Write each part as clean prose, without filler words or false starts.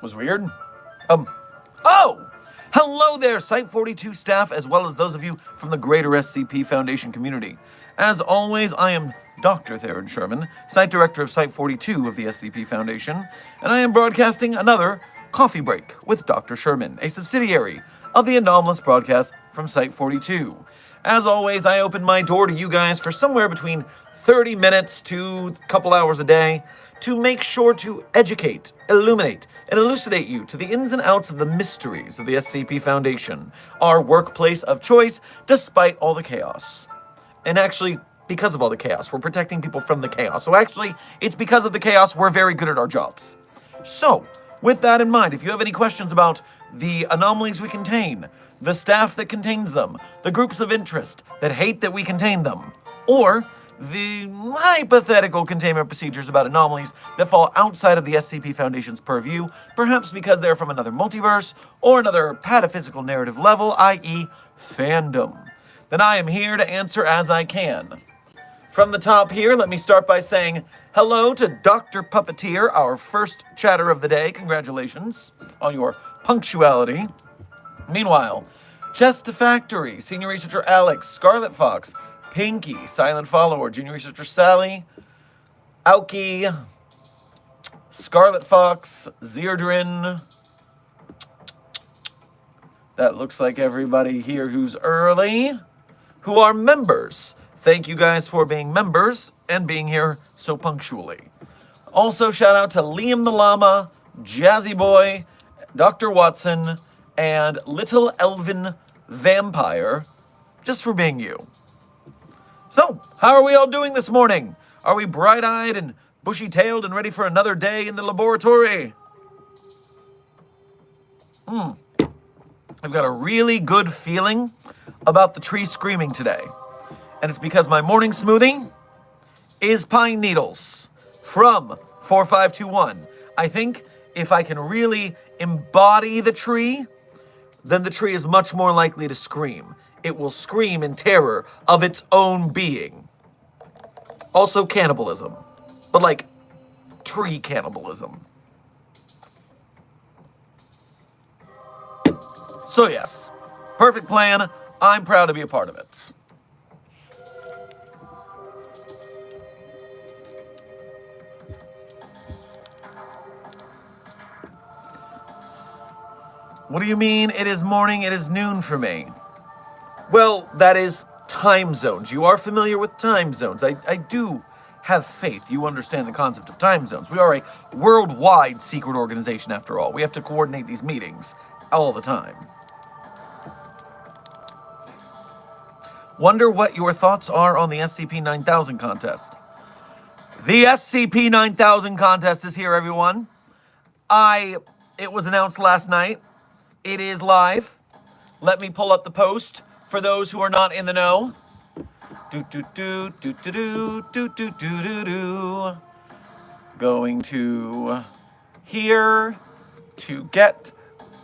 was weird. Oh! Hello there, Site-42 staff, as well as those of you from the greater SCP Foundation community. As always, I am Dr. Theron Sherman, Site Director of Site-42 of the SCP Foundation, and I am broadcasting another Coffee Break with Dr. Sherman, a subsidiary of the Anomalous broadcast from Site-42. As always, I open my door to you guys for somewhere between 30 minutes to a couple hours a day to make sure to educate, illuminate, and elucidate you to the ins and outs of the mysteries of the SCP Foundation, our workplace of choice, despite all the chaos. And actually, because of all the chaos, we're protecting people from the chaos. So actually, it's because of the chaos we're very good at our jobs. So, with that in mind, if you have any questions about the anomalies we contain, the staff that contains them, the groups of interest that hate that we contain them, or the hypothetical containment procedures about anomalies that fall outside of the SCP Foundation's purview, perhaps because they're from another multiverse or another pataphysical narrative level, i.e. fandom, then I am here to answer as I can. From the top here, let me start by saying hello to Dr. Puppeteer, our first chatter of the day. Congratulations on your punctuality. Meanwhile, Chest to Factory, Senior Researcher Alex, Scarlet Fox, Pinky, Silent Follower, Junior Researcher Sally, Aoki, Scarlet Fox, Zerdrin. That looks like everybody here who's early, who are members. Thank you guys for being members and being here so punctually. Also, shout out to Liam the Llama, Jazzy Boy, Dr. Watson, and Little Elven Vampire, just for being you. So, how are we all doing this morning? Are we bright-eyed and bushy-tailed and ready for another day in the laboratory? I've got a really good feeling about the tree screaming today. And it's because my morning smoothie is pine needles from 4521. I think if I can really embody the tree, then the tree is much more likely to scream. It will scream in terror of its own being. Also cannibalism, but like tree cannibalism. So yes, perfect plan. I'm proud to be a part of it. What do you mean it is morning, it is noon for me? Well, that is time zones. You are familiar with time zones. I do have faith you understand the concept of time zones. We are a worldwide secret organization after all. We have to coordinate these meetings all the time. Wonder what your thoughts are on the SCP-9000 contest. The SCP-9000 contest is here, everyone. It was announced last night. It is live. Let me pull up the post for those who are not in the know. Going to here to get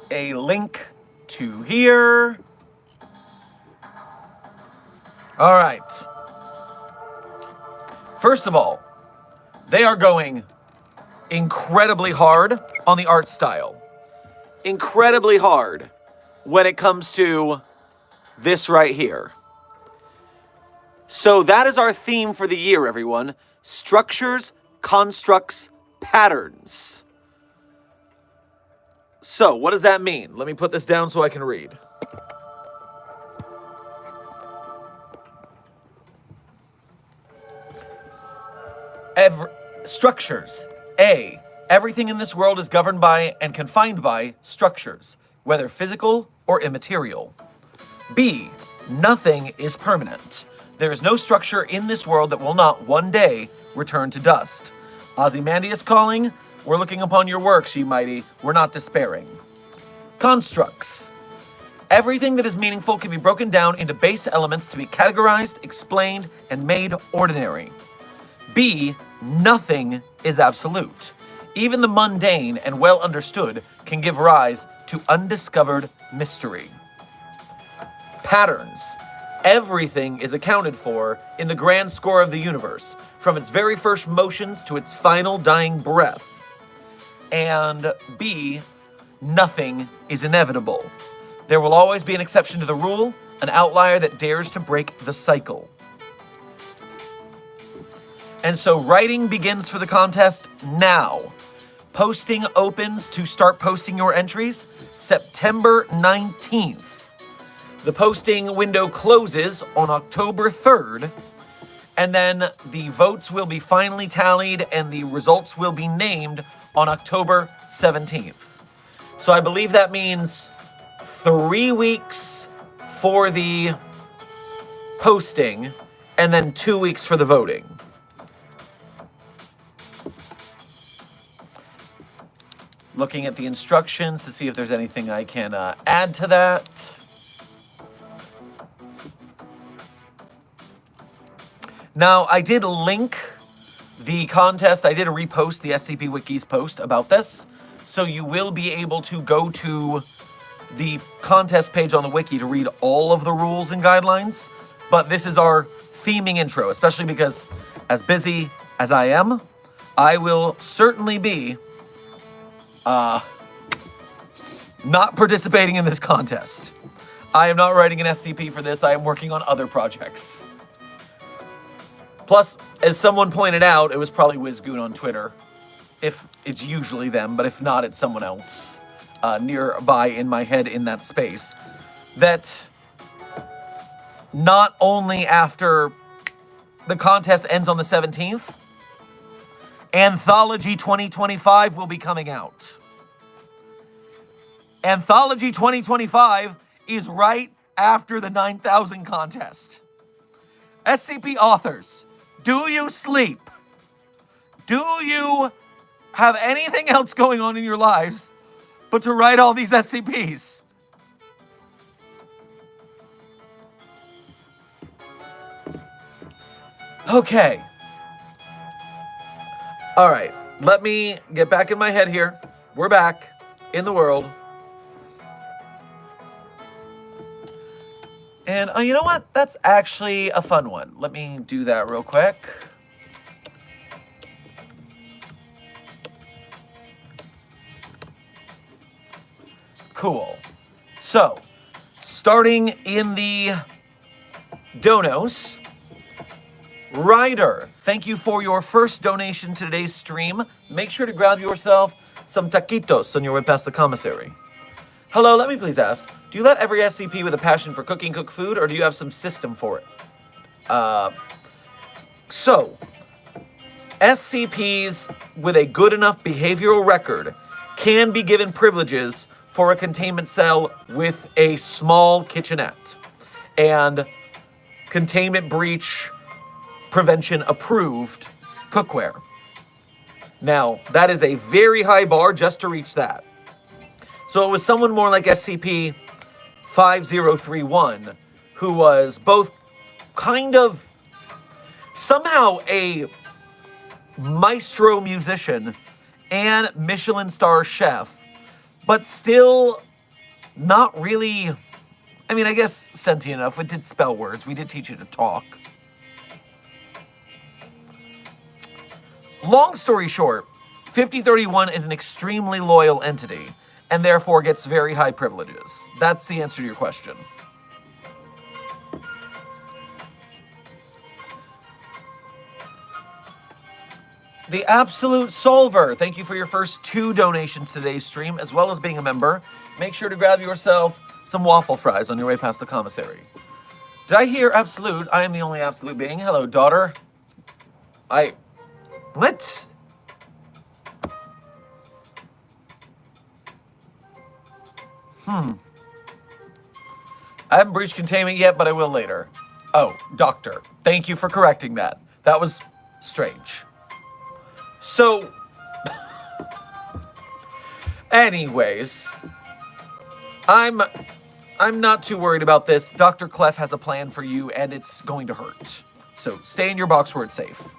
a link to here. All right. First of all, they are going incredibly hard on the art style. Incredibly hard when it comes to this right here. So that is our theme for the year, everyone. Structures, constructs, patterns. So what does that mean? Let me put this down so I can read. Structures. A. Everything in this world is governed by and confined by structures, whether physical or immaterial. B. Nothing is permanent. There is no structure in this world that will not one day return to dust. Ozymandias calling, we're looking upon your works, ye mighty, we're not despairing. Constructs. Everything that is meaningful can be broken down into base elements to be categorized, explained, and made ordinary. B. Nothing is absolute. Even the mundane and well understood can give rise to undiscovered mystery. Patterns. Everything is accounted for in the grand score of the universe, from its very first motions to its final dying breath. and B, nothing is inevitable. There will always be an exception to the rule, an outlier that dares to break the cycle. And so writing begins for the contest now. Posting opens to start posting your entries September 19th. The posting window closes on October 3rd, and then the votes will be finally tallied and the results will be named on October 17th. So I believe that means 3 weeks for the posting and then 2 weeks for the voting. Looking at the instructions to see if there's anything I can add to that. Now, I did link the contest. I did repost the SCP Wiki's post about this. So you will be able to go to the contest page on the wiki to read all of the rules and guidelines. But this is our theming intro, especially because as busy as I am, I will certainly be not participating in this contest. I am not writing an SCP for this. I am working on other projects. Plus, as someone pointed out, it was probably WizGoon on Twitter. If it's usually them, but if not, it's someone else nearby in my head in that space. That not only after the contest ends on the 17th, Anthology 2025 will be coming out. Anthology 2025 is right after the 9,000 contest. SCP authors, do you sleep? Do you have anything else going on in your lives but to write all these SCPs? Okay. All right, let me get back in my head here. We're back in the world. And you know what? That's actually a fun one. Let me do that real quick. Cool. So, starting in the donos, Ryder, thank you for your first donation to today's stream. Make sure to grab yourself some taquitos on your way past the commissary. Hello, let me please ask, do you let every SCP with a passion for cooking cook food, or do you have some system for it? So, SCPs with a good enough behavioral record can be given privileges for a containment cell with a small kitchenette and containment breach prevention approved cookware. Now, that is a very high bar just to reach that. So it was someone more like SCP-5031 who was both kind of somehow a maestro musician and Michelin star chef, but still not really, I mean, I guess sentient enough. We did spell words. We did teach you to talk. Long story short, 5031 is an extremely loyal entity and therefore gets very high privileges. That's the answer to your question. The Absolute Solver, thank you for your first 2 donations to today's stream, as well as being a member. Make sure to grab yourself some waffle fries on your way past the commissary. Did I hear Absolute? I am the only Absolute being. Hello, daughter. What? I haven't breached containment yet, but I will later. Oh, doctor. Thank you for correcting that. That was strange. So, anyways, I'm not too worried about this. Dr. Clef has a plan for you, and it's going to hurt. So stay in your box where it's safe.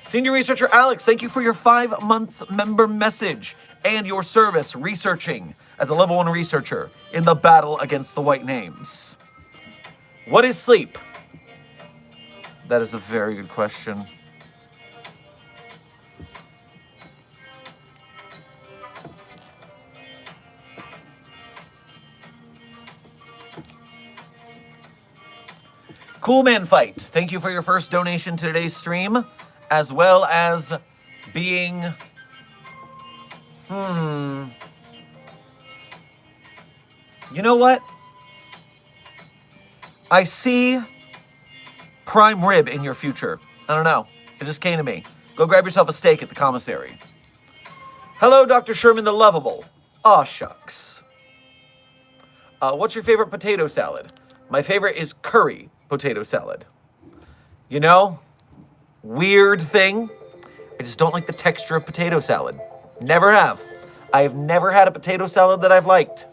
Senior Researcher Alex, thank you for your 5 months member message and your service researching as a level 1 researcher in the battle against the White Names. What is sleep? That is a very good question. Cool Man Fight, thank you for your first donation to today's stream, as well as being... You know what? I see prime rib in your future. I don't know. It just came to me. Go grab yourself a steak at the commissary. Hello, Dr. Sherman the Lovable. Aw, shucks. What's your favorite potato salad? My favorite is curry potato salad. You know, weird thing. I just don't like the texture of potato salad. Never have. I have never had a potato salad that I've liked.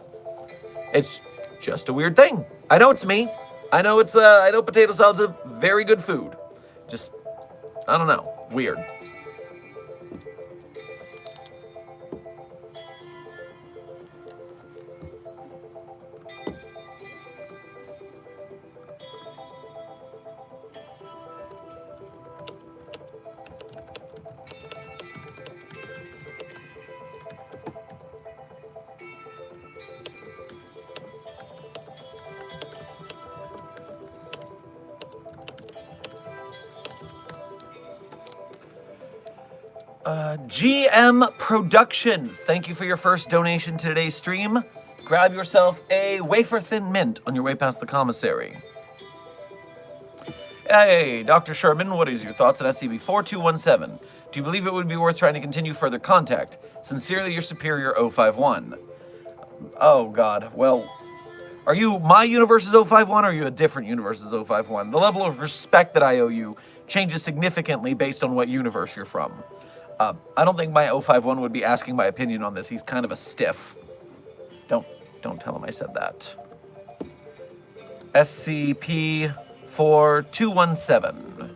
It's just a weird thing. I know it's me. I know potato salad's a very good food. Just, I don't know. Weird. GM Productions, thank you for your first donation to today's stream. Grab yourself a wafer thin mint on your way past the commissary. Hey, Dr. Sherman, what is your thoughts on SCP-4217? Do you believe it would be worth trying to continue further contact? Sincerely, your superior, 051. Oh, God. Well, are you my universe's 051 or are you a different universe's 051? The level of respect that I owe you changes significantly based on what universe you're from. I don't think my 051 would be asking my opinion on this. He's kind of a stiff. Don't tell him I said that. SCP-4217.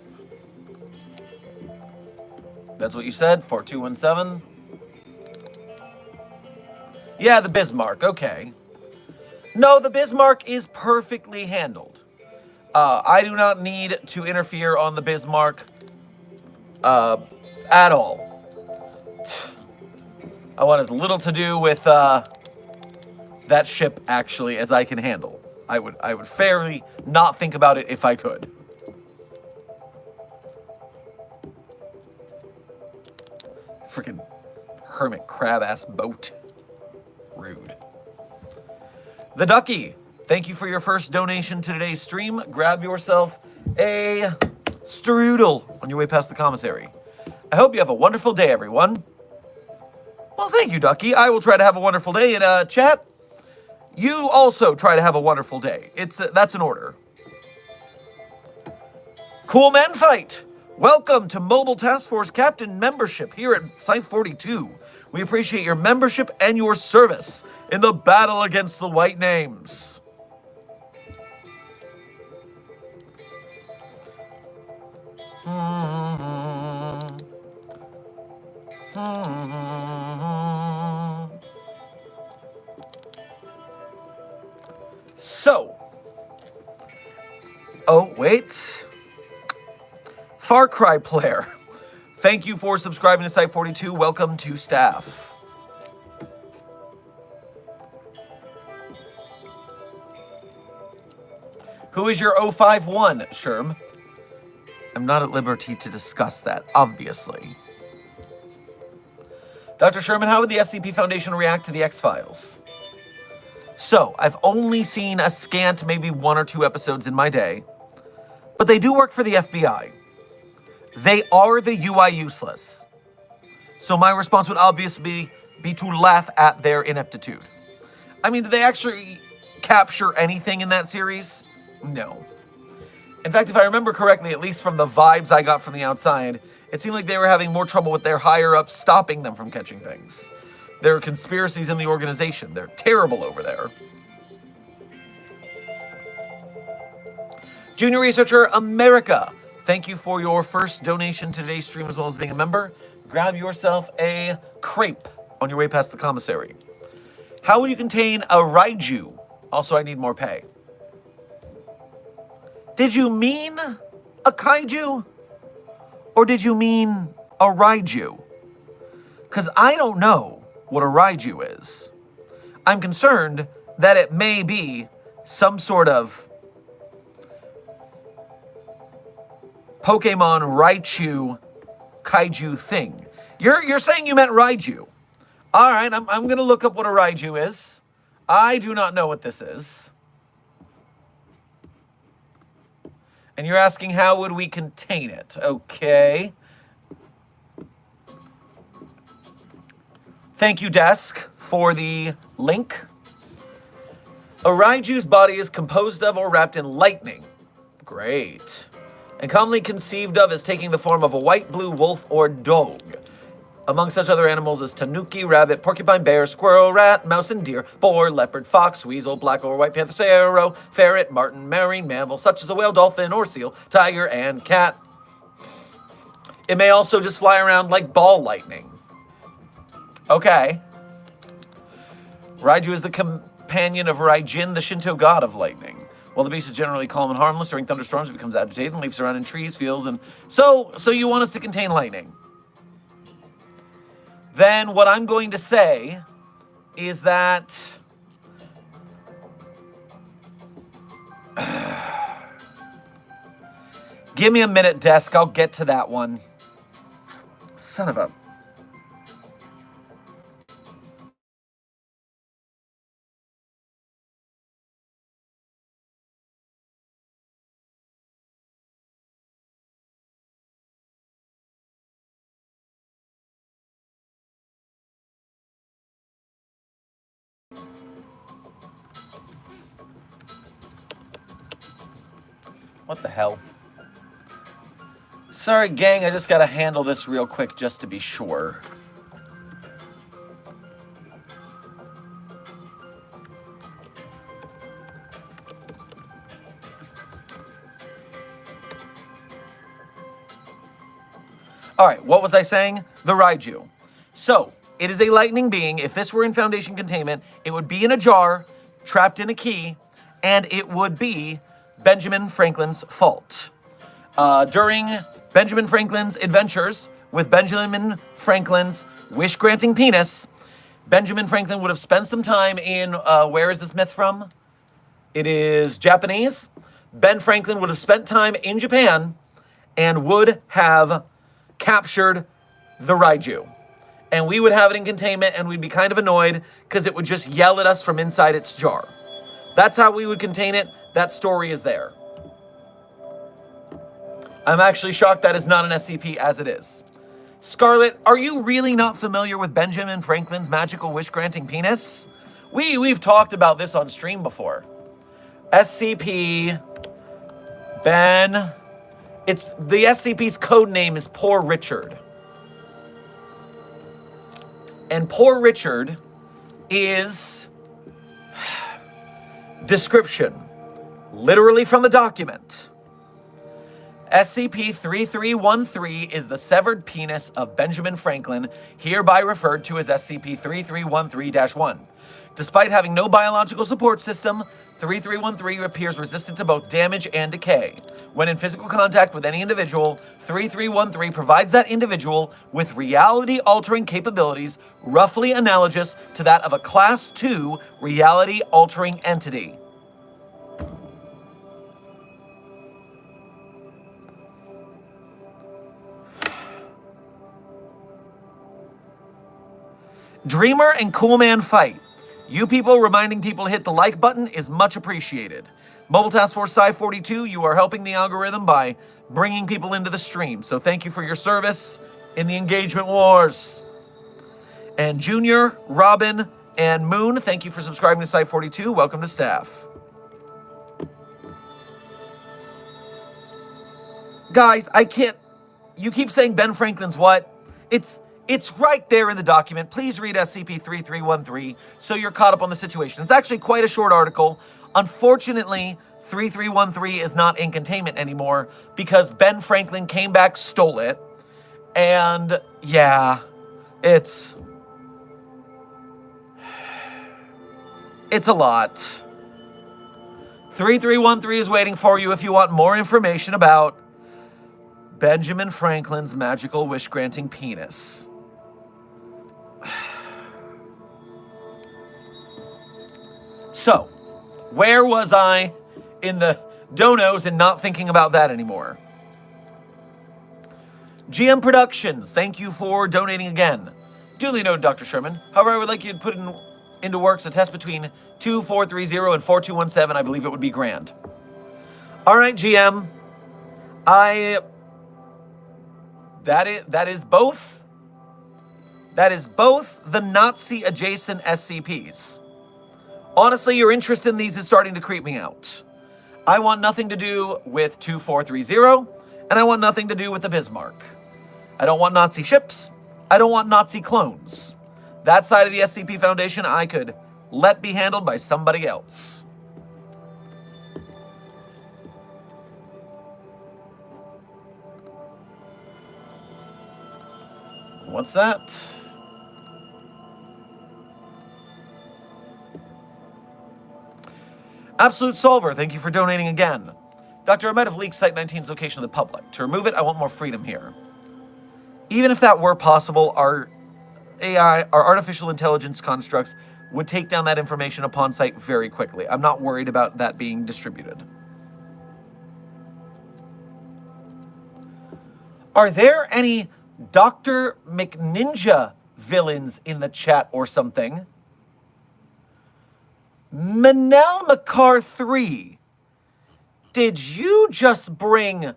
That's what you said? 4217? Yeah, the Bismarck. Okay. No, the Bismarck is perfectly handled. I do not need to interfere on the Bismarck at all. I want as little to do with that ship, actually, as I can handle. I would fairly not think about it if I could. Freaking hermit crab-ass boat. Rude. The Ducky, thank you for your first donation to today's stream. Grab yourself a strudel on your way past the commissary. I hope you have a wonderful day, everyone. Well, thank you, Ducky. I will try to have a wonderful day. In chat, you also try to have a wonderful day. That's an order. Cool Man Fight. Welcome to Mobile Task Force Captain membership here at Site 42. We appreciate your membership and your service in the battle against the White Names. So, oh, wait. Far Cry player, thank you for subscribing to Site 42. Welcome to staff. Who is your 051, Sherm? I'm not at liberty to discuss that, obviously. Dr. Sherman, how would the SCP Foundation react to the X-Files? So, I've only seen a scant, maybe 1 or 2 episodes in my day, but they do work for the FBI. They are the UI useless. So my response would obviously be to laugh at their ineptitude. I mean, did they actually capture anything in that series? No. In fact, if I remember correctly, at least from the vibes I got from the outside, it seemed like they were having more trouble with their higher-ups stopping them from catching things. There are conspiracies in the organization. They're terrible over there. Junior Researcher America, thank you for your first donation to today's stream as well as being a member. Grab yourself a crepe on your way past the commissary. How will you contain a Raiju? Also, I need more pay. Did you mean a kaiju? Or did you mean a Raiju? Because I don't know what a Raiju is. I'm concerned that it may be some sort of Pokemon Raichu kaiju thing. You're saying you meant Raiju. All right, I'm going to look up what a Raiju is. I do not know what this is. And you're asking how would we contain it? Okay. Thank you, Desk, for the link. A Raiju's body is composed of or wrapped in lightning. Great. And commonly conceived of as taking the form of a white, blue wolf or dog. Among such other animals as tanuki, rabbit, porcupine, bear, squirrel, rat, mouse, and deer, boar, leopard, fox, weasel, black or white panther, sparrow, ferret, marten, marine mammal, such as a whale, dolphin, or seal, tiger, and cat. It may also just fly around like ball lightning. Okay. Raiju is the companion of Raijin, the Shinto god of lightning. While the beast is generally calm and harmless, during thunderstorms it becomes agitated and leaps around in trees, fields, and... So you want us to contain lightning. Then what I'm going to say is that... Give me a minute, Desk. I'll get to that one. Son of a... What the hell? Sorry, gang, I just gotta handle this real quick just to be sure. All right, what was I saying? The Raiju. So, it is a lightning being. If this were in Foundation containment, it would be in a jar, trapped in a key, and it would be Benjamin Franklin's fault. During Benjamin Franklin's adventures with Benjamin Franklin's wish-granting penis, Benjamin Franklin would have spent some time in, where is this myth from? It is Japanese. Ben Franklin would have spent time in Japan and would have captured the Raiju. And we would have it in containment and we'd be kind of annoyed because it would just yell at us from inside its jar. That's how we would contain it. That story is there. I'm actually shocked that is not an SCP as it is. Scarlet, are you really not familiar with Benjamin Franklin's magical wish-granting penis? We've talked about this on stream before. SCP Ben... It's the SCP's code name is Poor Richard. And Poor Richard is description, literally from the document. SCP-3313 is the severed penis of Benjamin Franklin, hereby referred to as SCP-3313-1. Despite having no biological support system, 3313 appears resistant to both damage and decay. When in physical contact with any individual, 3313 provides that individual with reality-altering capabilities roughly analogous to that of a Class II reality-altering entity. Dreamer and Coolman fight. You people reminding people to hit the like button is much appreciated. Mobile Task Force Psi-42, you are helping the algorithm by bringing people into the stream. So thank you for your service in the engagement wars. And Junior, Robin, and Moon, thank you for subscribing to Psi-42. Welcome to staff. Guys, I can't... You keep saying Ben Franklin's what? It's right there in the document. Please read SCP-3313 so you're caught up on the situation. It's actually quite a short article. Unfortunately, 3313 is not in containment anymore because Ben Franklin came back, stole it. And yeah, it's a lot. 3313 is waiting for you if you want more information about Benjamin Franklin's magical wish-granting penis. So, where was I in the donos and not thinking about that anymore? GM Productions, thank you for donating again. Duly noted, Dr. Sherman. However, I would like you to put into works a test between 2430 and 4217. I believe it would be grand. All right, GM. That is both the Nazi adjacent SCPs. Honestly, your interest in these is starting to creep me out. I want nothing to do with 2430, and I want nothing to do with the Bismarck. I don't want Nazi ships. I don't want Nazi clones. That side of the SCP Foundation I could let be handled by somebody else. What's that? Absolute Solver, thank you for donating again. Doctor, I might have leaked Site 19's location to the public. To remove it, I want more freedom here. Even if that were possible, our AI, our artificial intelligence constructs, would take down that information upon sight very quickly. I'm not worried about that being distributed. Are there any Dr. McNinja villains in the chat or something? Manel Makar 3, did you just bring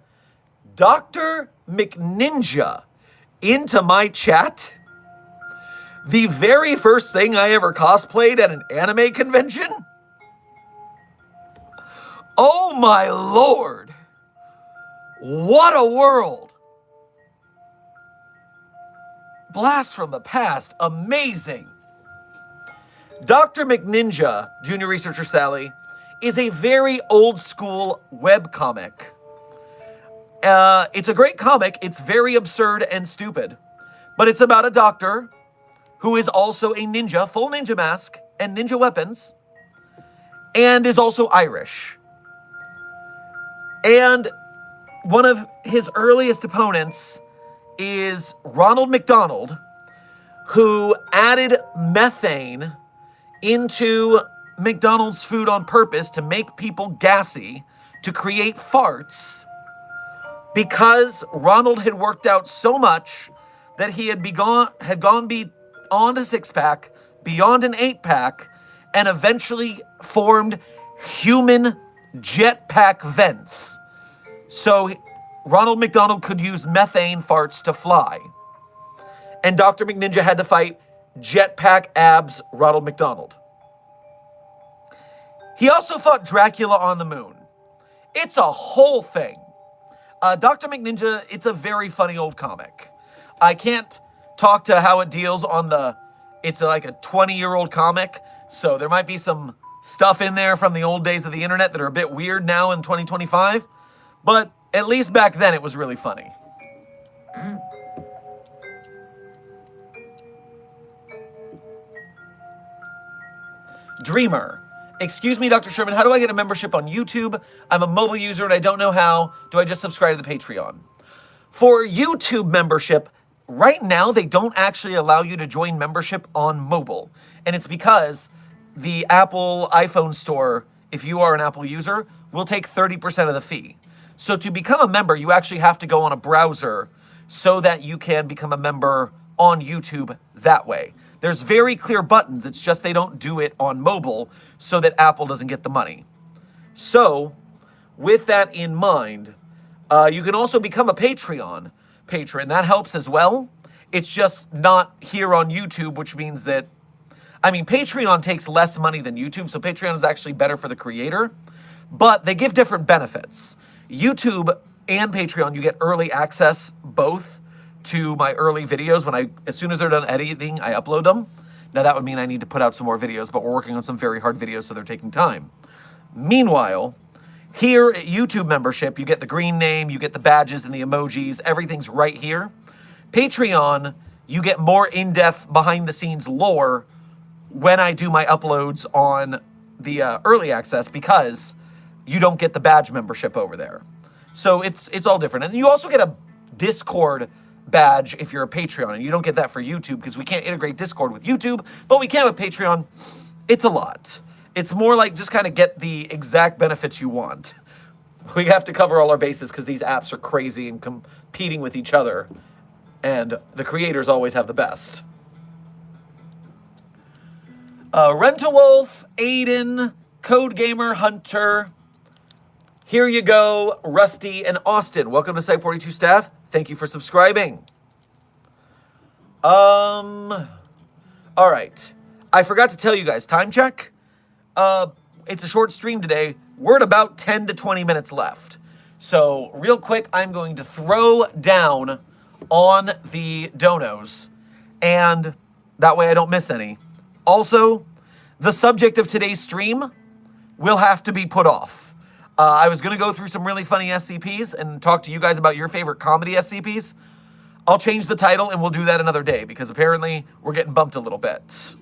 Dr. McNinja into my chat? The very first thing I ever cosplayed at an anime convention? Oh my lord! What a world! Blast from the past, amazing! Dr. McNinja, Junior Researcher Sally, is a very old school webcomic. It's a great comic. It's very absurd and stupid. But it's about a doctor who is also a ninja, full ninja mask and ninja weapons, and is also Irish. And one of his earliest opponents is Ronald McDonald, who added methane into McDonald's food on purpose to make people gassy, to create farts, because Ronald had worked out so much that he had gone beyond a six-pack, beyond an eight-pack, and eventually formed human jetpack vents. So Ronald McDonald could use methane farts to fly. And Dr. McNinja had to fight jetpack abs Ronald McDonald. He also fought Dracula on the moon. It's a whole thing. Dr. McNinja, it's a very funny old comic. I can't talk to how it deals on it's like a 20-year-old comic, so there might be some stuff in there from the old days of the internet that are a bit weird now in 2025, but at least back then it was really funny. Dreamer. Excuse me, Dr. Sherman, how do I get a membership on YouTube? I'm a mobile user and I don't know how. Do I just subscribe to the Patreon? For YouTube membership, right now they don't actually allow you to join membership on mobile. And it's because the Apple iPhone store, if you are an Apple user, will take 30% of the fee. So to become a member, you actually have to go on a browser so that you can become a member on YouTube that way. There's very clear buttons. It's just they don't do it on mobile so that Apple doesn't get the money. So, with that in mind, you can also become a Patreon patron. That helps as well. It's just not here on YouTube, which means that, Patreon takes less money than YouTube, so Patreon is actually better for the creator, but they give different benefits. YouTube and Patreon, you get early access both to my early videos. As soon as they're done editing, I upload them. Now that would mean I need to put out some more videos, but we're working on some very hard videos, so they're taking time. Meanwhile, here at YouTube membership, you get the green name, you get the badges and the emojis, everything's right here. Patreon, you get more in-depth behind-the-scenes lore when I do my uploads on the early access, because you don't get the badge membership over there. So it's all different. And you also get a Discord badge if you're a Patreon, and you don't get that for YouTube because we can't integrate Discord with YouTube, but we can with Patreon. It's a lot. It's more like just kind of get the exact benefits you want. We have to cover all our bases because these apps are crazy and competing with each other, and the creators always have the best. Rent-A-Wolf, Aiden, Code Gamer, Hunter, Here You Go, Rusty, and Austin. Welcome to Site 42 staff. Thank you for subscribing. All right. I forgot to tell you guys, time check. It's a short stream today. We're at about 10 to 20 minutes left. So real quick, I'm going to throw down on the donos, and that way I don't miss any. Also, the subject of today's stream will have to be put off. I was going to go through some really funny SCPs and talk to you guys about your favorite comedy SCPs. I'll change the title and we'll do that another day because apparently we're getting bumped a little bit.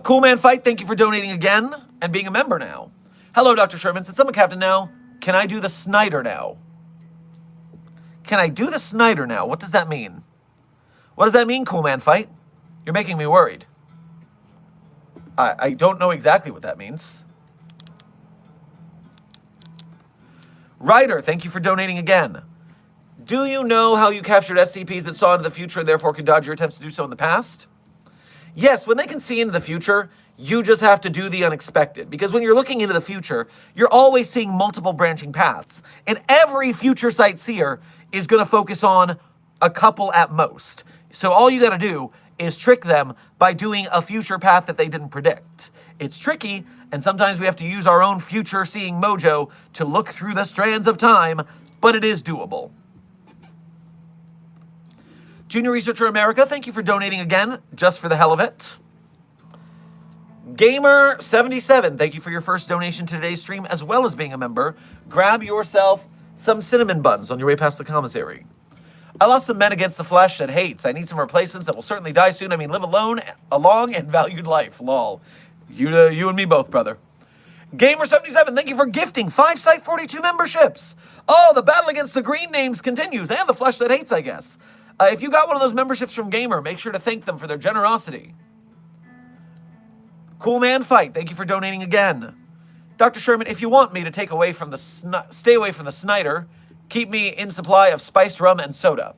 Cool Man Fight, thank you for donating again and being a member now. Hello, Dr. Sherman. Since I'm a captain now, can I do the Snyder now? Can I do the Snyder now? What does that mean? What does that mean, Cool Man Fight? You're making me worried. I don't know exactly what that means. Ryder, thank you for donating again. Do you know how you captured SCPs that saw into the future and therefore could dodge your attempts to do so in the past? Yes, when they can see into the future, you just have to do the unexpected. Because when you're looking into the future, you're always seeing multiple branching paths. And every future sightseer is going to focus on a couple at most. So all you got to do is trick them by doing a future path that they didn't predict. It's tricky, and sometimes we have to use our own future-seeing mojo to look through the strands of time, but it is doable. Junior Researcher America, thank you for donating again, just for the hell of it. Gamer77, thank you for your first donation to today's stream, as well as being a member. Grab yourself some cinnamon buns on your way past the commissary. I lost some men against the flesh that hates. I need some replacements that will certainly die soon. I mean, live alone, a long and valued life. Lol. You and me both, brother. Gamer77, thank you for gifting 5 Site 42 memberships. Oh, the battle against the green names continues, and the flesh that hates, I guess. If you got one of those memberships from Gamer, make sure to thank them for their generosity. Cool Man Fight, thank you for donating again. Dr. Sherman, if you want me to stay away from the Snyder, keep me in supply of spiced rum and soda.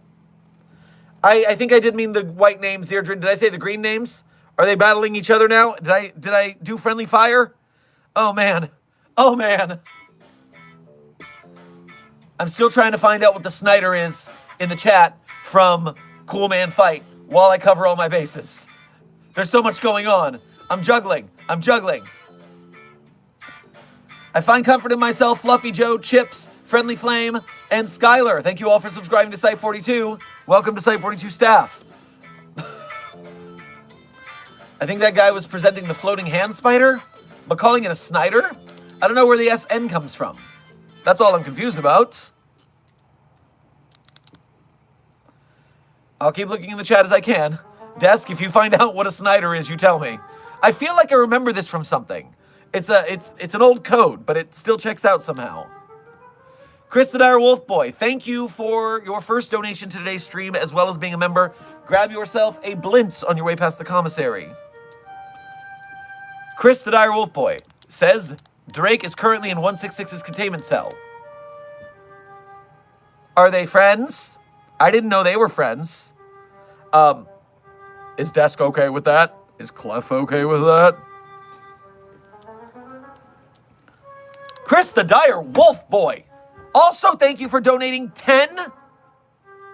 I think I did mean the white names here. Did I say the green names? Are they battling each other now? Did I do friendly fire? Oh, man. Oh, man. I'm still trying to find out what the Snyder is in the chat from Cool Man Fight while I cover all my bases. There's so much going on. I'm juggling. I find comfort in myself, Fluffy Joe, Chips, Friendly Flame, and Skylar. Thank you all for subscribing to Site 42. Welcome to Site 42 staff. I think that guy was presenting the floating hand spider, but calling it a Snyder? I don't know where the SN comes from. That's all I'm confused about. I'll keep looking in the chat as I can. Desk, if you find out what a Snyder is, you tell me. I feel like I remember this from something. It's an old code, but it still checks out somehow. Chris the Dire Wolf Boy, thank you for your first donation to today's stream, as well as being a member. Grab yourself a Blintz on your way past the commissary. Chris the Dire Wolf Boy says Drake is currently in 166's containment cell. Are they friends? I didn't know they were friends. Is Desk okay with that? Is Clef okay with that? Chris the Dire Wolf Boy. Also, thank you for donating 10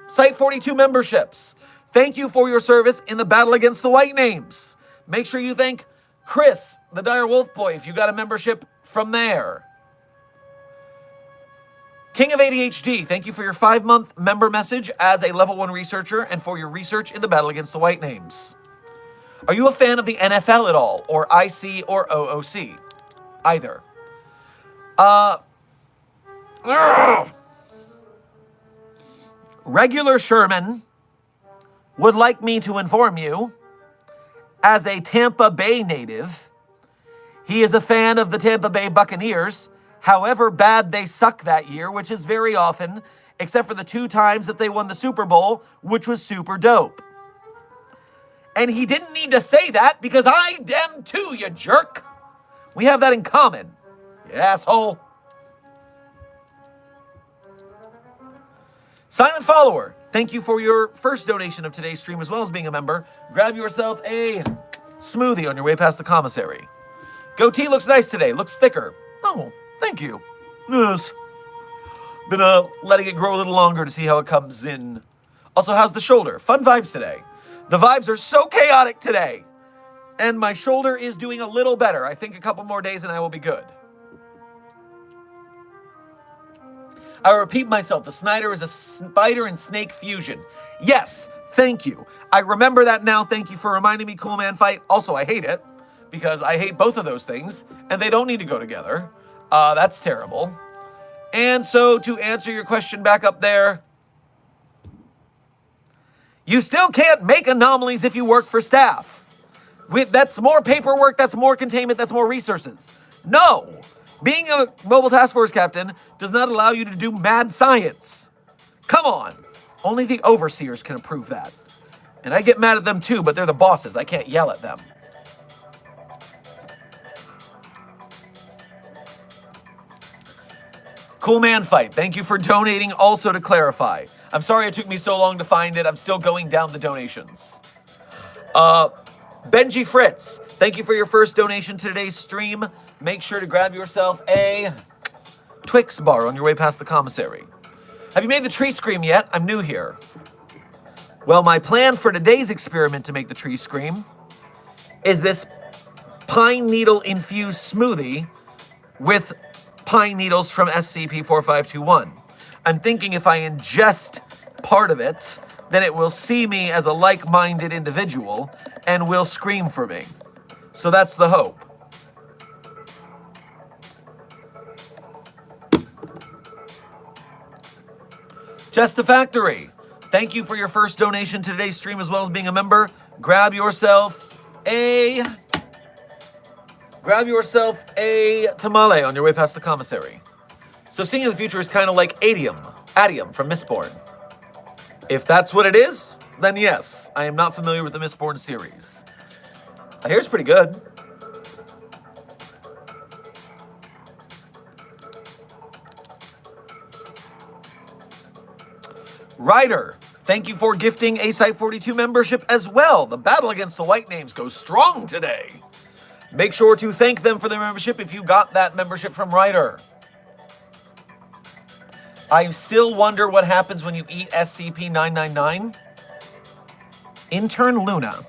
Site 42 memberships. Thank you for your service in the battle against the white names. Make sure you thank Chris the Dire Wolf Boy if you got a membership from there. King of ADHD, thank you for your 5-month member message as a level 1 researcher and for your research in the battle against the white names. Are you a fan of the NFL at all, or IC or OOC? Either. Regular Sherman would like me to inform you, as a Tampa Bay native, he is a fan of the Tampa Bay Buccaneers, however bad they suck that year, which is very often, except for the 2 times that they won the Super Bowl, which was super dope. And he didn't need to say that because I am too, you jerk. We have that in common, you asshole. Silent Follower, thank you for your first donation of today's stream as well as being a member. Grab yourself a smoothie on your way past the commissary. Goatee looks nice today, looks thicker. Oh, thank you. Yes. Been letting it grow a little longer to see how it comes in. Also, how's the shoulder? Fun vibes today. The vibes are so chaotic today. And my shoulder is doing a little better. I think a couple more days and I will be good. I repeat myself, the Snyder is a spider and snake fusion. Yes, thank you. I remember that now. Thank you for reminding me, Cool Man Fight. Also, I hate it, because I hate both of those things, and they don't need to go together. That's terrible. And so, to answer your question back up there, you still can't make anomalies if you work for staff. That's more paperwork, that's more containment, that's more resources. No! Being a mobile task force captain does not allow you to do mad science. Come on. Only the overseers can approve that. And I get mad at them too, but they're the bosses. I can't yell at them. Cool Man Fight, thank you for donating also to clarify. I'm sorry it took me so long to find it. I'm still going down the donations. Benji Fritz, thank you for your first donation to today's stream. Make sure to grab yourself a Twix bar on your way past the commissary. Have you made the tree scream yet? I'm new here. Well, my plan for today's experiment to make the tree scream is this pine needle infused smoothie with pine needles from SCP-4521. I'm thinking if I ingest part of it, then it will see me as a like-minded individual and will scream for me. So that's the hope. Just a Factory, thank you for your first donation to today's stream as well as being a member. Grab yourself a tamale on your way past the commissary. So seeing in the future is kind of like Adium from Mistborn. If that's what it is, then yes, I am not familiar with the Mistborn series. I hear it's pretty good. Ryder, thank you for gifting a Site42 membership as well. The battle against the white names goes strong today. Make sure to thank them for their membership if you got that membership from Ryder. I still wonder what happens when you eat SCP-999. Intern Luna.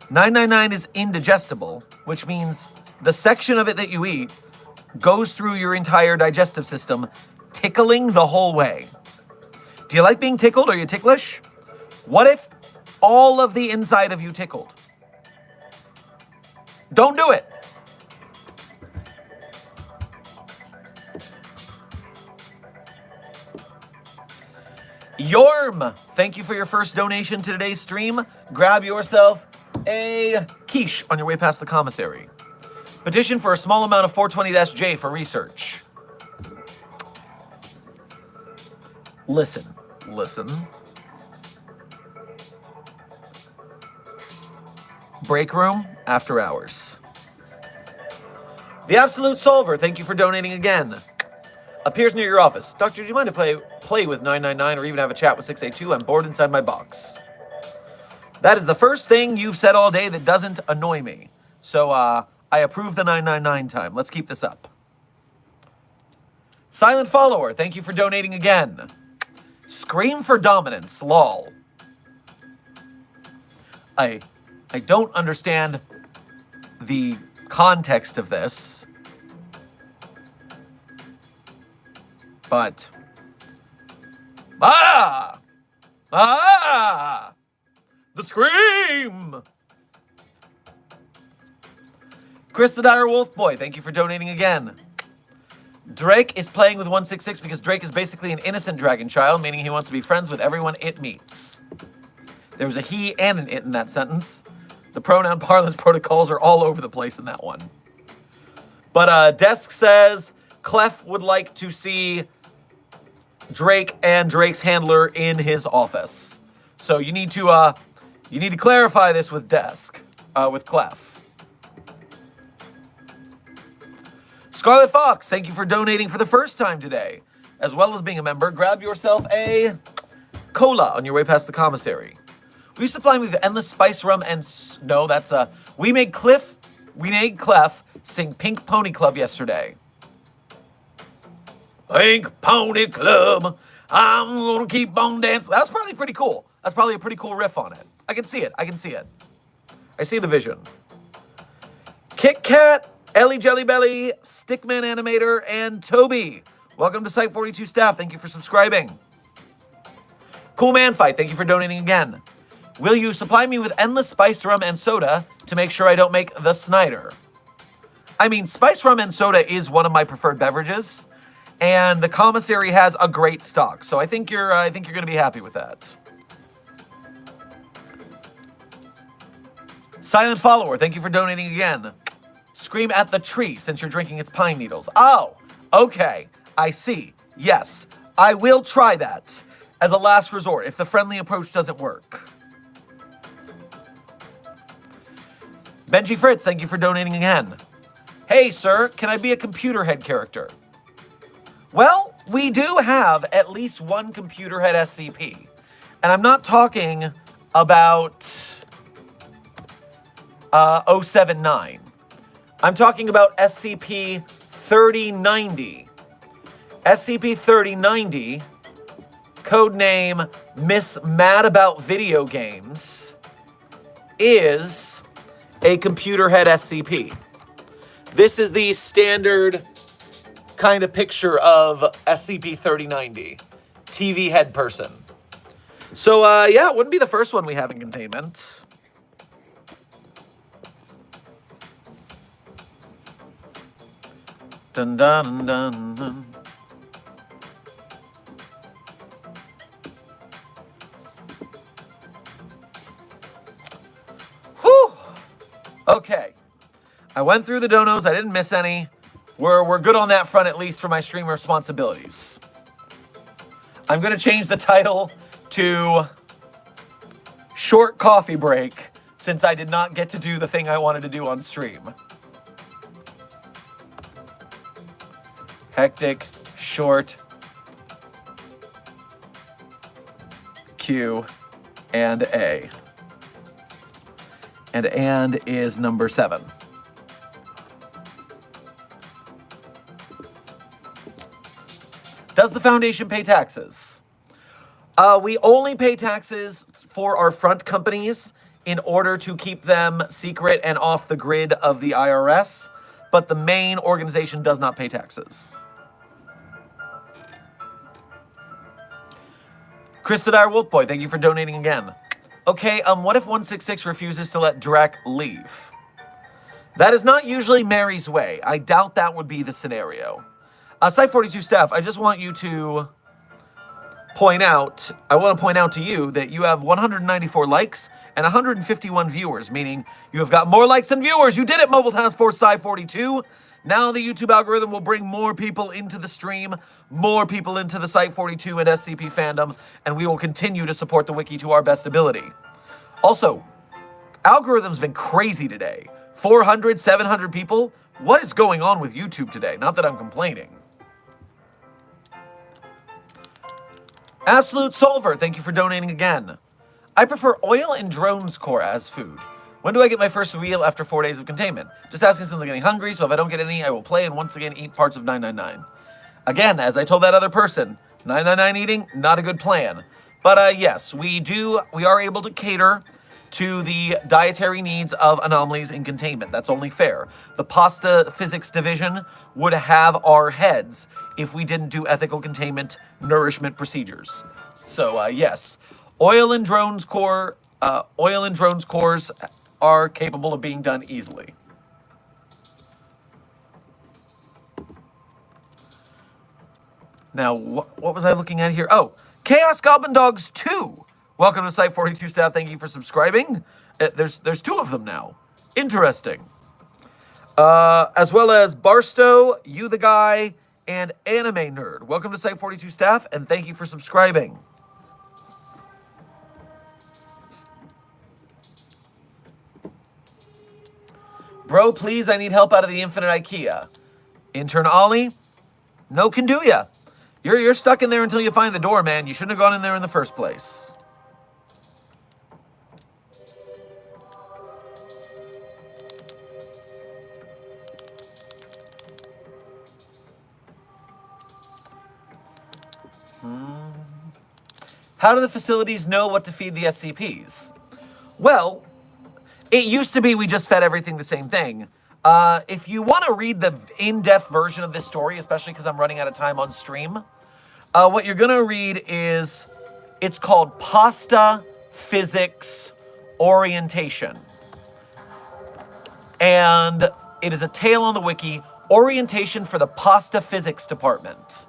999 is indigestible, which means the section of it that you eat goes through your entire digestive system, tickling the whole way. Do you like being tickled? Are you ticklish? What if all of the inside of you tickled? Don't do it. Yorm, thank you for your first donation to today's stream. Grab yourself a quiche on your way past the commissary. Petition for a small amount of 420-J for research. Listen. Break room, after hours. The Absolute Solver, thank you for donating again. Appears near your office. Doctor, do you mind if I play with 999 or even have a chat with 682? I'm bored inside my box. That is the first thing you've said all day that doesn't annoy me. So, I approve the 999 time. Let's keep this up. Silent Follower, thank you for donating again. Scream for dominance, lol. I don't understand the context of this, but the scream. Chris the Dire Wolf Boy, thank you for donating again. Drake is playing with 166 because Drake is basically an innocent dragon child, meaning he wants to be friends with everyone it meets. There's a he and an it in that sentence. The pronoun parlance protocols are all over the place in that one. But Desk says Clef would like to see Drake and Drake's handler in his office. So you need to clarify this with Desk, with Clef. Scarlet Fox, thank you for donating for the first time today. as well as being a member, grab yourself a cola on your way past the commissary. Will you supply me with endless spice rum and... No, that's we made Clef sing Pink Pony Club yesterday. Pink Pony Club, I'm gonna keep on dancing. That's probably pretty cool. That's probably a pretty cool riff on it. I can see it. I see the vision. Kit Kat, Ellie Jelly Belly, Stickman Animator, and Toby. Welcome to Site 42 staff. Thank you for subscribing. Cool Man Fight, thank you for donating again. Will you supply me with endless spiced rum and soda to make sure I don't make the Snyder? I mean, spiced rum and soda is one of my preferred beverages, and the commissary has a great stock, so I think you're going to be happy with that. Silent Follower, thank you for donating again. Scream at the tree since you're drinking its pine needles. Oh, okay, I see. Yes, I will try that as a last resort if the friendly approach doesn't work. Benji Fritz, thank you for donating again. Hey, sir, can I be a computer head character? Well, we do have at least one computer head SCP. And I'm not talking about 079. I'm talking about SCP-3090. SCP-3090, codename Miss Mad About Video Games, is a computer head SCP. This is the standard kind of picture of SCP-3090, TV head person. So, yeah, it wouldn't be the first one we have in containment. Dun dun dun dun. Whew! Okay. I went through the donos. I didn't miss any. We're good on that front, at least for my stream responsibilities. I'm going to change the title to Short Coffee Break, since I did not get to do the thing I wanted to do on stream. Hectic, short, Q, and A. And is number 7. Does the Foundation pay taxes? We only pay taxes for our front companies in order to keep them secret and off the grid of the IRS, but the main organization does not pay taxes. Chris the Dire Wolfboy, thank you for donating again. Okay, what if 166 refuses to let Drac leave? That is not usually Mary's way. I doubt that would be the scenario. Site 42 staff, I just want you to point out, I want to point out to you that you have 194 likes and 151 viewers, meaning you have got more likes than viewers. You did it, Mobile Task Force Site 42. Now the YouTube algorithm will bring more people into the stream, more people into the Site 42 and SCP fandom, and we will continue to support the wiki to our best ability. Also, algorithm's been crazy today. 400, 700 people. What is going on with YouTube today? Not that I'm complaining. Absolute Solver, thank you for donating again. I prefer oil and drones core as food. When do I get my first wheel after 4 days of containment? Just asking since I'm getting hungry, so if I don't get any, I will play and once again eat parts of 999. Again, as I told that other person, 999 eating, not a good plan. But yes, we are able to cater to the dietary needs of anomalies in containment. That's only fair. The pasta physics division would have our heads if we didn't do ethical containment nourishment procedures. So yes, oil and drones cores are capable of being done easily. Now, what was I looking at here? Oh, Chaos Goblin Dogs 2. Welcome to Site 42 staff. Thank you for subscribing. There's 2 of them now. Interesting. As well as Barstow, You the Guy, and Anime Nerd. Welcome to Site 42 staff, and thank you for subscribing. Bro, please, I need help out of the Infinite IKEA. Intern Ollie, no can do ya. You're stuck in there until you find the door, man. You shouldn't have gone in there in the first place. How do the facilities know what to feed the SCPs? Well, it used to be we just fed everything the same thing. If you want to read the in-depth version of this story, especially because I'm running out of time on stream, what you're going to read is, it's called Pasta Physics Orientation. And it is a tale on the wiki, Orientation for the Pasta Physics Department.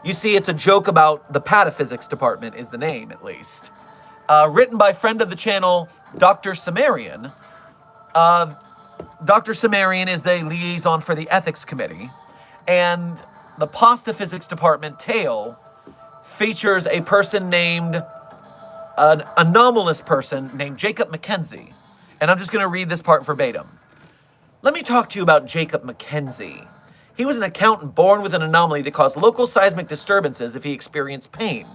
You see, it's a joke about the Pataphysics Department is the name, at least. Written by friend of the channel, Dr. Sumerian. Dr. Sumerian is the liaison for the Ethics Committee. And the Pasta Physics Department tale features a person named, an anomalous person named Jacob Mackenzie. And I'm just going to read this part verbatim. Let me talk to you about Jacob Mackenzie. He was an accountant born with an anomaly that caused local seismic disturbances if he experienced pain.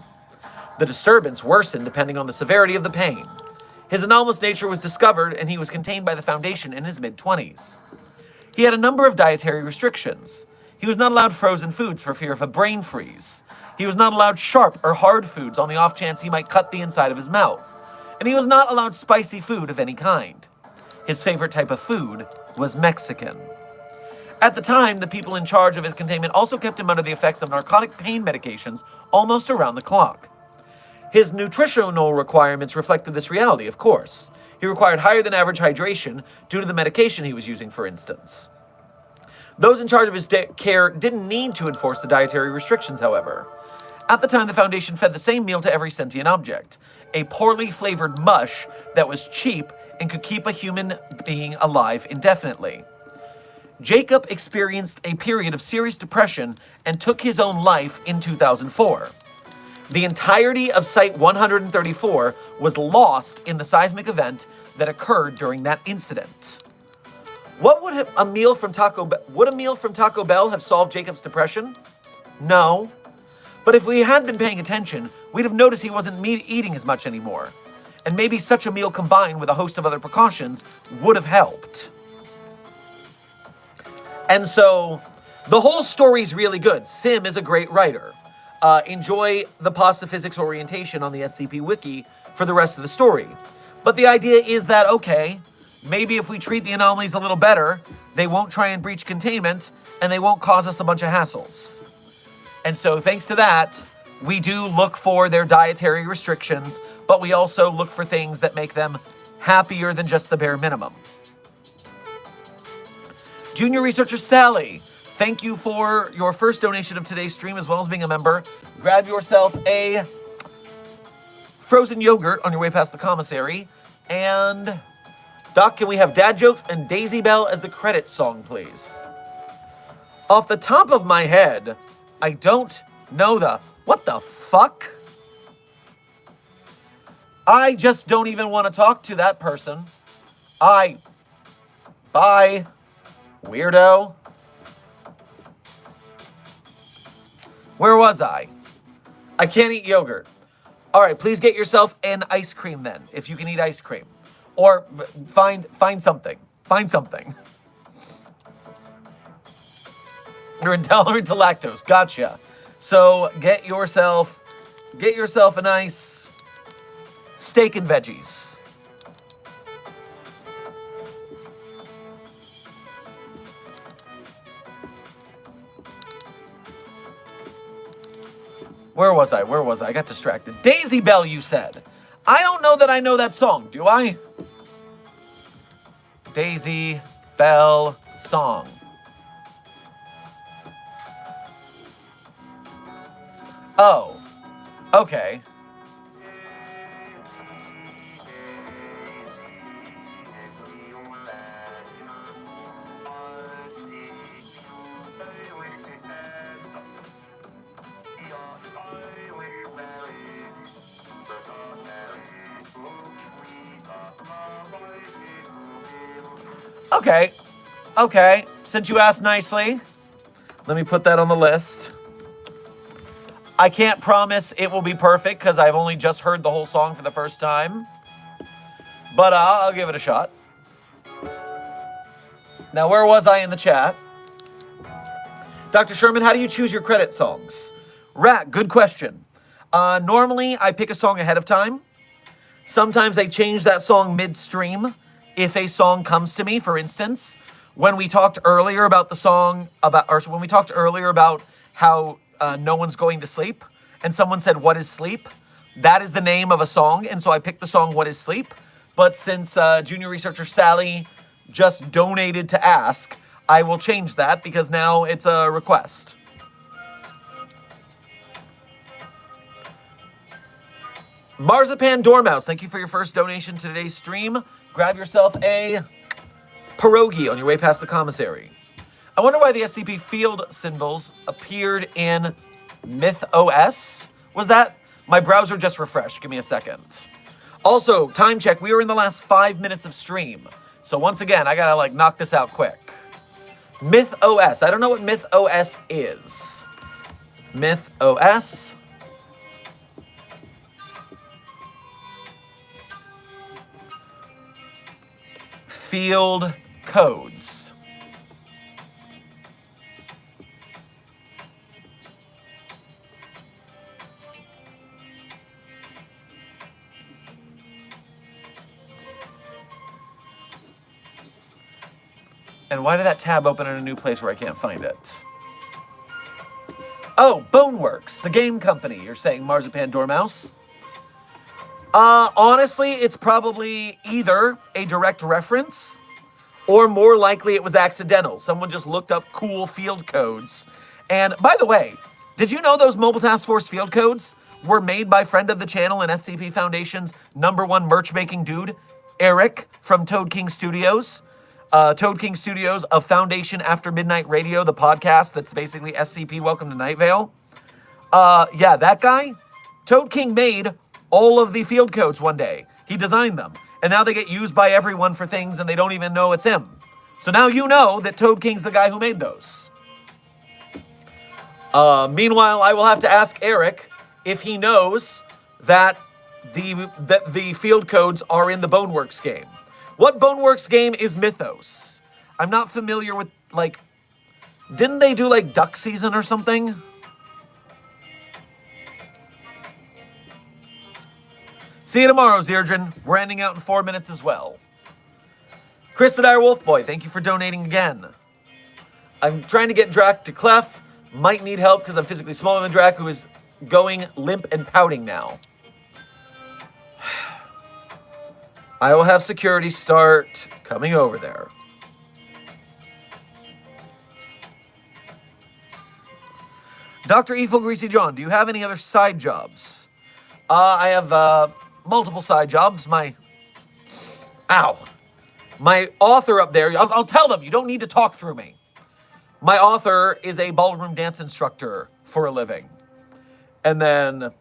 The disturbance worsened depending on the severity of the pain. His anomalous nature was discovered, and he was contained by the Foundation in his mid-20s. He had a number of dietary restrictions. He was not allowed frozen foods for fear of a brain freeze. He was not allowed sharp or hard foods on the off chance he might cut the inside of his mouth. And he was not allowed spicy food of any kind. His favorite type of food was Mexican. At the time, the people in charge of his containment also kept him under the effects of narcotic pain medications almost around the clock. His nutritional requirements reflected this reality, of course. He required higher than average hydration due to the medication he was using, for instance. Those in charge of his care didn't need to enforce the dietary restrictions, however. At the time, the Foundation fed the same meal to every sentient object, a poorly flavored mush that was cheap and could keep a human being alive indefinitely. Jacob experienced a period of serious depression and took his own life in 2004. The entirety of Site 134 was lost in the seismic event that occurred during that incident. Would a meal from Taco Bell have solved Jacob's depression? No. But if we had been paying attention, we'd have noticed he wasn't eating as much anymore. And maybe such a meal combined with a host of other precautions would have helped. And so, the whole story's really good. Sim is a great writer. Enjoy the Pasta Physics Orientation on the SCP Wiki for the rest of the story. But the idea is that, okay, maybe if we treat the anomalies a little better, they won't try and breach containment, and they won't cause us a bunch of hassles. And so, thanks to that, we do look for their dietary restrictions, but we also look for things that make them happier than just the bare minimum. Junior Researcher Sally, thank you for your first donation of today's stream, as well as being a member. Grab yourself a frozen yogurt on your way past the commissary. And, Doc, can we have dad jokes and Daisy Bell as the credit song, please? Off the top of my head, I don't know what the fuck? I just don't even want to talk to that person. Bye. Weirdo. Where was I? I can't eat yogurt. All right, please get yourself an ice cream then, if you can eat ice cream. Or find something. Find something. You're intolerant to lactose. Gotcha. So get yourself a nice steak and veggies. Where was I? I got distracted. Daisy Bell, you said. I don't know that I know that song, do I? Daisy Bell song. Oh. Okay. Okay, since you asked nicely, let me put that on the list. I can't promise it will be perfect because I've only just heard the whole song for the first time. But I'll give it a shot. Now, where was I in the chat? Dr. Sherman, how do you choose your credit songs? Rat, good question. Normally, I pick a song ahead of time. Sometimes I change that song midstream if a song comes to me. For instance, when we talked earlier about the song when we talked earlier about how no one's going to sleep, and someone said, "What is sleep?" That is the name of a song, and so I picked the song "What is Sleep." But since junior researcher Sally just donated to ask, I will change that because now it's a request. Marzipan Dormouse, thank you for your first donation to today's stream. Grab yourself a pierogi on your way past the commissary. I wonder why the SCP field symbols appeared in MythOS. Was that? My browser just refreshed. Give me a second. Also, time check. We are in the last 5 minutes of stream. So once again, I gotta knock this out quick. MythOS. I don't know what MythOS is. MythOS. Field codes. And why did that tab open in a new place where I can't find it? Oh, Boneworks, the game company. You're saying Marzipan Dormouse? Honestly, it's probably either a direct reference or more likely it was accidental. Someone just looked up cool field codes. And by the way, did you know those Mobile Task Force field codes were made by friend of the channel and SCP Foundation's #1 merch making dude, Eric from Toad King Studios? Toad King Studios of Foundation After Midnight Radio, the podcast that's basically SCP Welcome to Night Vale. Yeah, that guy, Toad King made all of the field codes one day. He designed them. And now they get used by everyone for things and they don't even know it's him. So now you know that Toad King's the guy who made those. Meanwhile, I will have to ask Eric if he knows that the field codes are in the Boneworks game. What Boneworks game is Mythos? I'm not familiar with, didn't they do Duck Season or something? See you tomorrow, Zerdrin. We're ending out in 4 minutes as well. Chris the Dire Wolf Boy, thank you for donating again. I'm trying to get Drac to Clef. Might need help because I'm physically smaller than Drac, who is going limp and pouting now. I will have security start coming over there. Dr. Evil Greasy John, do you have any other side jobs? I have multiple side jobs. My author up there, I'll tell them, you don't need to talk through me. My author is a ballroom dance instructor for a living. And then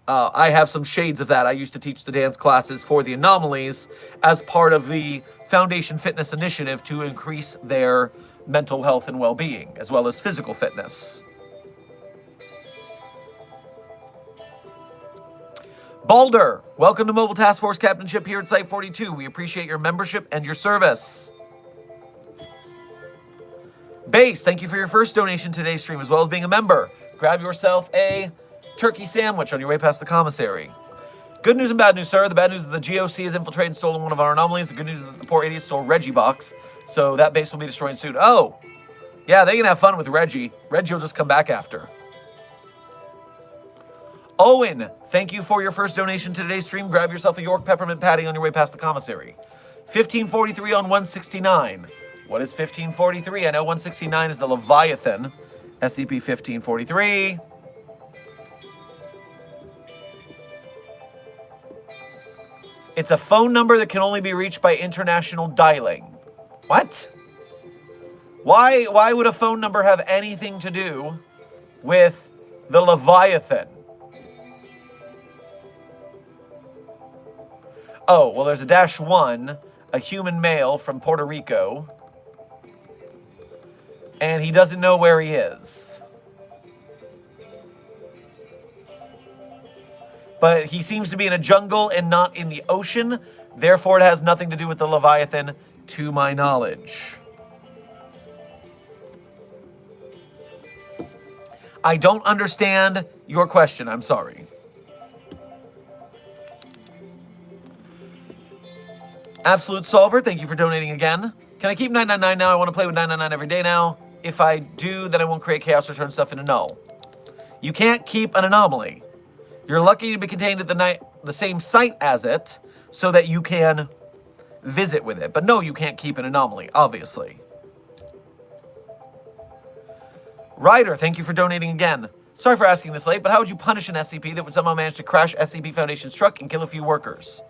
I have some shades of that. I used to teach the dance classes for the Anomalies as part of the Foundation Fitness Initiative to increase their mental health and well-being, as well as physical fitness. Balder, welcome to Mobile Task Force Captainship here at Site 42. We appreciate your membership and your service. Base, thank you for your first donation to today's stream, as well as being a member. Grab yourself a turkey sandwich on your way past the commissary. Good news and bad news, sir. The bad news is the GOC has infiltrated and stolen one of our anomalies. The good news is that the poor idiot stole Reggie box, so that base will be destroyed soon. Oh, yeah, they can have fun with Reggie. Reggie will just come back after. Owen, thank you for your first donation to today's stream. Grab yourself a York peppermint patty on your way past the commissary. 1543 on 169. What is 1543? I know 169 is the Leviathan. SCP 1543. It's a phone number that can only be reached by international dialing. What? Why would a phone number have anything to do with the Leviathan? Oh, well, there's a -1, a human male from Puerto Rico, and he doesn't know where he is. But he seems to be in a jungle and not in the ocean. Therefore, it has nothing to do with the Leviathan, to my knowledge. I don't understand your question. I'm sorry. Absolute Solver, thank you for donating again. Can I keep 999 now? I want to play with 999 every day now. If I do, then I won't create chaos or turn stuff into null. You can't keep an anomaly. You're lucky to be contained at the same site as it so that you can visit with it. But no, you can't keep an anomaly, obviously. Ryder, thank you for donating again. Sorry for asking this late, but how would you punish an SCP that would somehow manage to crash SCP Foundation's truck and kill a few workers?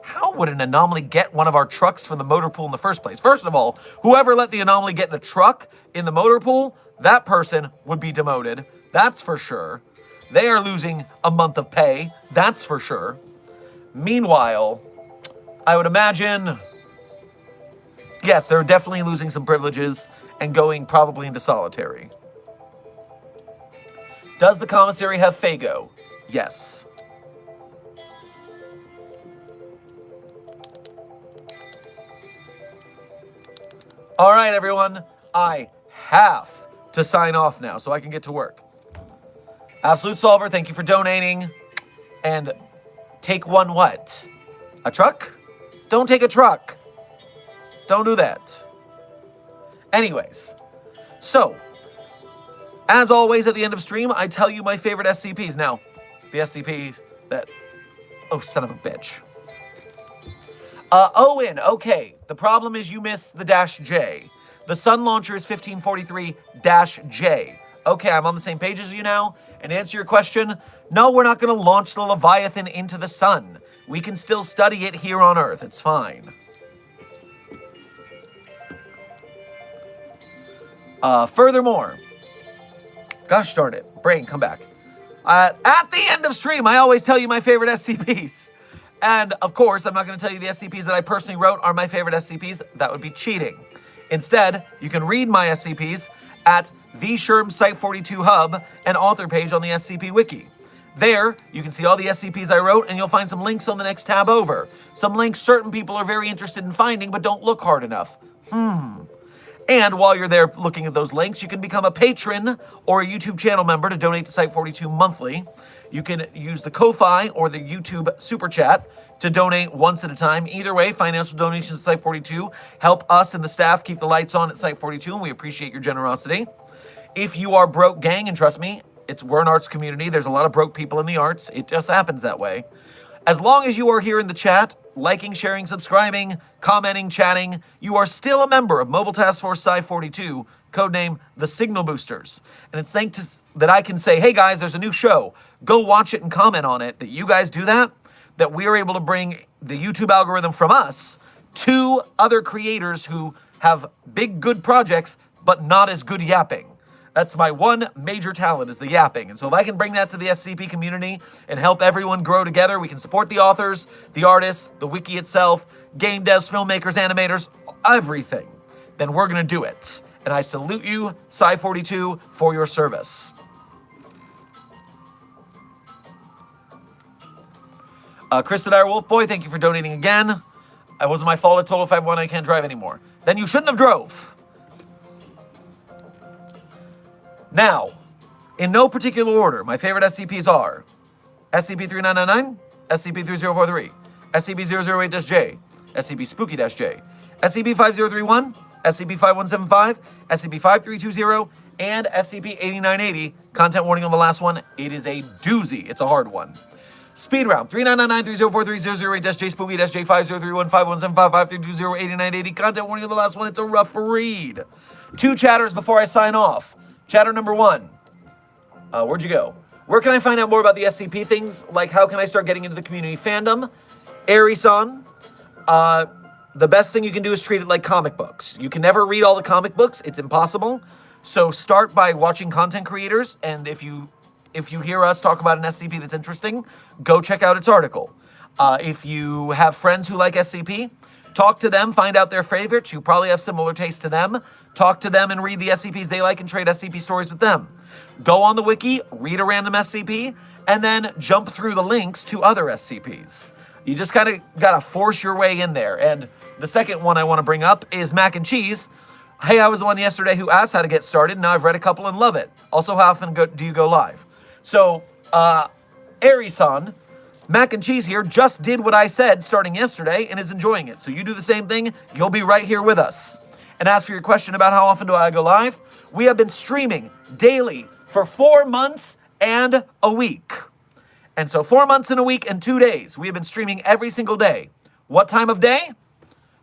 How would an anomaly get one of our trucks from the motor pool in the first place? First of all, whoever let the anomaly get in a truck in the motor pool, that person would be demoted. That's for sure. They are losing a month of pay. That's for sure. Meanwhile, I would imagine, yes, they're definitely losing some privileges and going probably into solitary. Does the commissary have Fago? Yes. All right, everyone. I have to sign off now so I can get to work. Absolute Solver, thank you for donating. And take one what? A truck? Don't take a truck. Don't do that. Anyways, so, as always at the end of stream, I tell you my favorite SCPs. Now, the SCPs that... Oh, son of a bitch. Owen, okay. The problem is you missed the -J. The Sun Launcher is 1543-J. Okay, I'm on the same page as you now. And to answer your question, no, we're not going to launch the Leviathan into the sun. We can still study it here on Earth. It's fine. Furthermore, gosh darn it, brain, come back. At the end of stream, I always tell you my favorite SCPs. And, of course, I'm not going to tell you the SCPs that I personally wrote are my favorite SCPs. That would be cheating. Instead, you can read my SCPs at the Sherm Site 42 Hub and author page on the SCP Wiki. There, you can see all the SCPs I wrote, and you'll find some links on the next tab over. Some links certain people are very interested in finding, but don't look hard enough. And while you're there looking at those links, you can become a patron or a YouTube channel member to donate to Site 42 monthly. You can use the Ko-Fi or the YouTube Super Chat to donate once at a time. Either way, financial donations to Site 42 help us and the staff keep the lights on at Site 42, and we appreciate your generosity. If you are broke, gang, and trust me, we're an arts community. There's a lot of broke people in the arts. It just happens that way. As long as you are here in the chat, liking, sharing, subscribing, commenting, chatting, you are still a member of Mobile Task Force Sci 42, codename the Signal Boosters. And it's thanks that I can say, hey guys, there's a new show. Go watch it and comment on it. That you guys do that we are able to bring the YouTube algorithm from us to other creators who have big, good projects, but not as good yapping. That's my one major talent, is the yapping. And so if I can bring that to the SCP community and help everyone grow together, we can support the authors, the artists, the wiki itself, game devs, filmmakers, animators, everything, then we're going to do it. And I salute you, Sci42, for your service. Chris the Dire Wolf Boy, thank you for donating again. It wasn't my fault. I told if I won, I can't drive anymore. Then you shouldn't have drove. Now, in no particular order, my favorite SCPs are SCP-3999, SCP-3043, SCP-008-J, SCP-Spooky-J, SCP-5031, SCP-5175, SCP-5320, and SCP-8980. Content warning on the last one. It is a doozy. It's a hard one. Speed round 3999-3043-008-J, Spooky-J, 5031, 5175, 5320, 8980. Content warning on the last one. It's a rough read. 2 chatters before I sign off. Chatter number 1. Where'd you go? Where can I find out more about the SCP things? Like, how can I start getting into the community fandom? Ari-san, the best thing you can do is treat it like comic books. You can never read all the comic books. It's impossible. So start by watching content creators, and if you hear us talk about an SCP that's interesting, go check out its article. If you have friends who like SCP, talk to them, find out their favorites. You probably have similar taste to them. Talk to them and read the SCPs they like and trade SCP stories with them. Go on the wiki, read a random SCP, and then jump through the links to other SCPs. You just kind of got to force your way in there. And the second one I want to bring up is mac and cheese. Hey, I was the one yesterday who asked how to get started. Now I've read a couple and love it. Also, how often do you go live? So, Ari-san, mac and cheese here, just did what I said starting yesterday and is enjoying it. So you do the same thing, you'll be right here with us. And as for your question about how often do I go live, we have been streaming daily for 4 months and a week. And so 4 months and a week and 2 days, we have been streaming every single day. What time of day?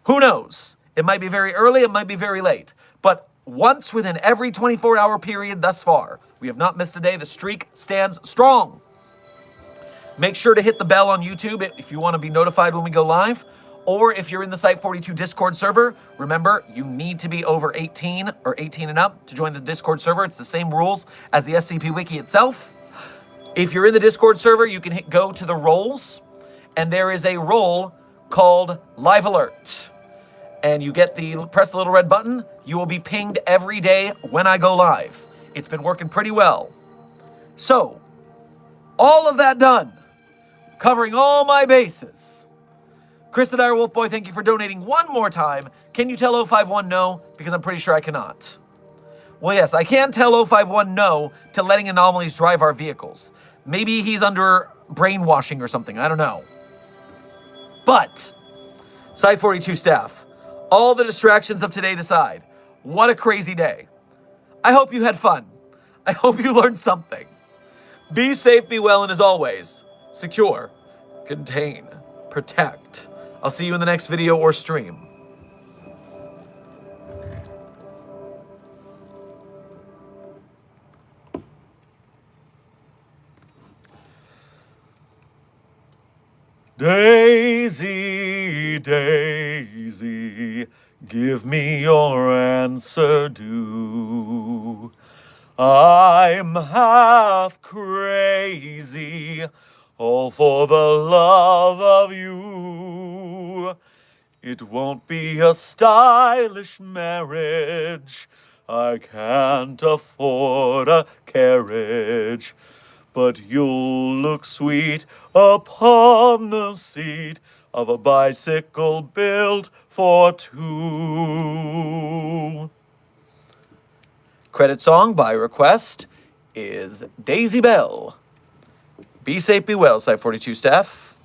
Who knows? It might be very early, it might be very late. But once within every 24-hour period thus far, we have not missed a day. The streak stands strong. Make sure to hit the bell on YouTube if you want to be notified when we go live. Or if you're in the Site42 Discord server, remember, you need to be over 18 or 18 and up to join the Discord server. It's the same rules as the SCP Wiki itself. If you're in the Discord server, you can go to the roles, and there is a role called Live Alert. And you press the little red button, you will be pinged every day when I go live. It's been working pretty well. So, all of that done, covering all my bases. Chris the Dire Wolf Boy, thank you for donating one more time. Can you tell 051 no? Because I'm pretty sure I cannot. Well, yes, I can tell 051 no to letting anomalies drive our vehicles. Maybe he's under brainwashing or something, I don't know. But, Site42 staff, all the distractions of today aside, what a crazy day. I hope you had fun. I hope you learned something. Be safe, be well, and as always, secure, contain, protect. I'll see you in the next video or stream. Daisy, Daisy, give me your answer due. I'm half crazy, all for the love of you. It won't be a stylish marriage, I can't afford a carriage, but you'll look sweet upon the seat of a bicycle built for two. Credit song by request is Daisy Bell. Be safe, be well, Site42 staff.